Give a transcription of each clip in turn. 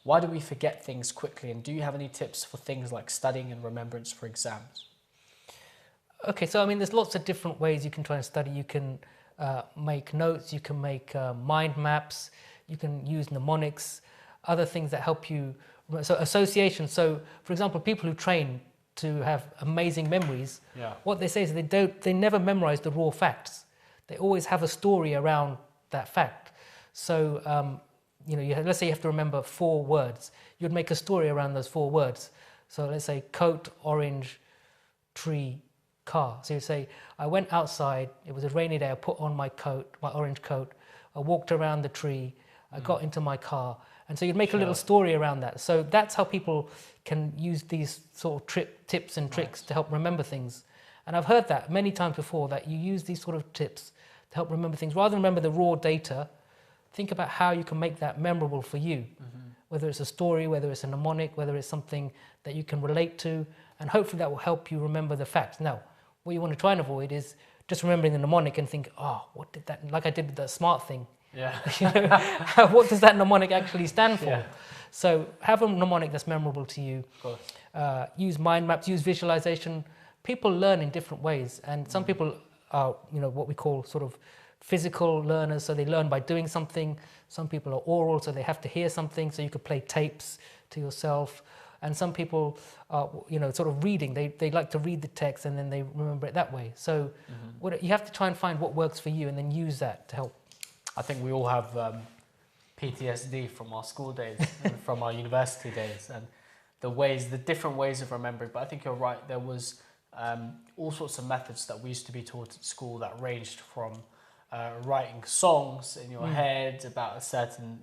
Why do we forget things quickly? And do you have any tips for things like studying and remembrance for exams? Okay, so I mean, there's lots of different ways you can try and study. You can make notes, you can make mind maps, you can use mnemonics, other things that help you. So association. So, for example, people who train to have amazing memories, what they say is they never memorize the raw facts. They always have a story around that fact. So, let's say you have to remember 4 words. You'd make a story around those 4 words. So let's say coat, orange, tree, car. So you say, I went outside, it was a rainy day, I put on my coat, my orange coat, I walked around the tree, I got into my car. And so you'd make a little story around that. So that's how people can use these sort of tips and tricks to help remember things. And I've heard that many times before, that you use these sort of tips to help remember things. Rather than remember the raw data, think about how you can make that memorable for you. Whether it's a story, whether it's a mnemonic, whether it's something that you can relate to, and hopefully that will help you remember the facts. Now, what you want to try and avoid is just remembering the mnemonic and think, what did that, like I did with the smart thing. What does that mnemonic actually stand for? So have a mnemonic that's memorable to you. Of course. Use mind maps, use visualization. People learn in different ways, and some people are, what we call sort of physical learners, so they learn by doing something. Some people are oral, so they have to hear something, so you could play tapes to yourself. And some people are, sort of reading. They like to read the text and then they remember it that way. So you have to try and find what works for you and then use that to help. I think we all have PTSD from our school days and from our university days, and the different ways of remembering. But I think you're right. There was all sorts of methods that we used to be taught at school that ranged from writing songs in your head about a certain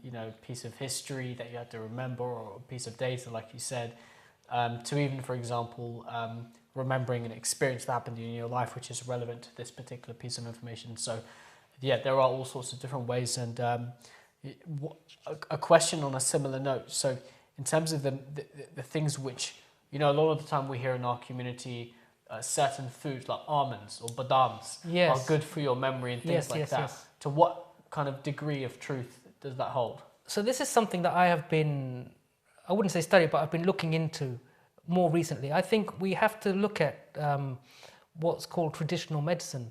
piece of history that you had to remember, or a piece of data, like you said, to even, for example, remembering an experience that happened in your life which is relevant to this particular piece of information. So there are all sorts of different ways. And a question on a similar note, so in terms of the things which a lot of the time we hear in our community, certain foods like almonds or badams are good for your memory and things like that. To what kind of degree of truth does that hold? So this is something that I have been, I wouldn't say studied, but I've been looking into more recently. I think we have to look at what's called traditional medicine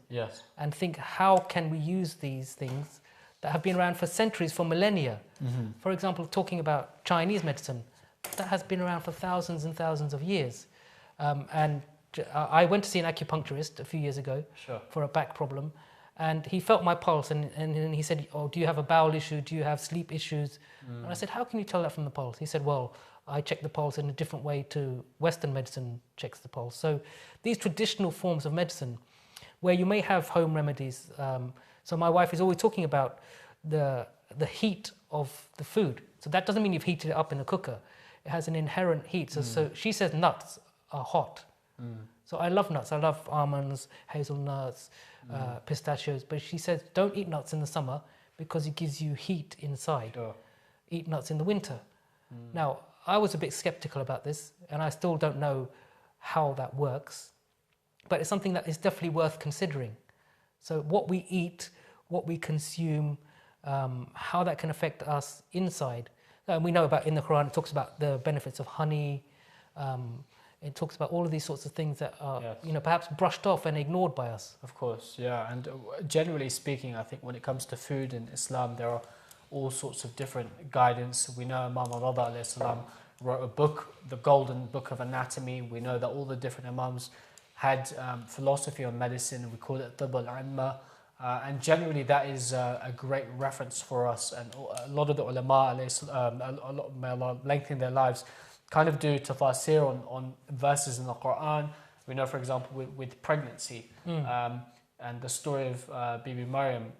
and think, how can we use these things that have been around for centuries, for millennia? For example, talking about Chinese medicine, that has been around for thousands and thousands of years. And I went to see an acupuncturist a few years ago for a back problem, and he felt my pulse and he said, do you have a bowel issue? Do you have sleep issues? And I said, how can you tell that from the pulse? He said, well, I check the pulse in a different way to Western medicine checks the pulse. So these traditional forms of medicine, where you may have home remedies. So my wife is always talking about the heat of the food. So that doesn't mean you've heated it up in a cooker. It has an inherent heat. So she says nuts are hot. So I love nuts. I love almonds, hazelnuts, pistachios. But she says, don't eat nuts in the summer because it gives you heat inside. Eat nuts in the winter. Now, I was a bit skeptical about this, and I still don't know how that works. But it's something that is definitely worth considering. So what we eat, what we consume, how that can affect us inside. And we know about, in the Quran, it talks about the benefits of honey. It talks about all of these sorts of things that are, perhaps brushed off and ignored by us. Of course, yeah. And generally speaking, I think when it comes to food in Islam, there are all sorts of different guidance. We know Imam al-Rida alayhi salam wrote a book, the Golden Book of Anatomy. We know that all the different Imams had philosophy on medicine, and we call it Tibb al-Amma. And generally that is a great reference for us. And a lot of the ulama, may Allah lengthen their lives, kind of do tafasir on verses in the Quran. We know, for example, with pregnancy, and the story of Bibi Maryam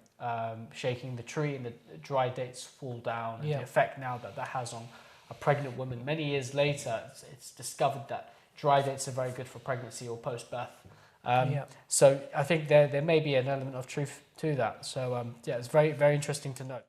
shaking the tree and the dry dates fall down, and the effect now that has on a pregnant woman. Many years later, it's discovered that dry dates are very good for pregnancy or post-birth. So I think there may be an element of truth to that. So it's very, very interesting to note.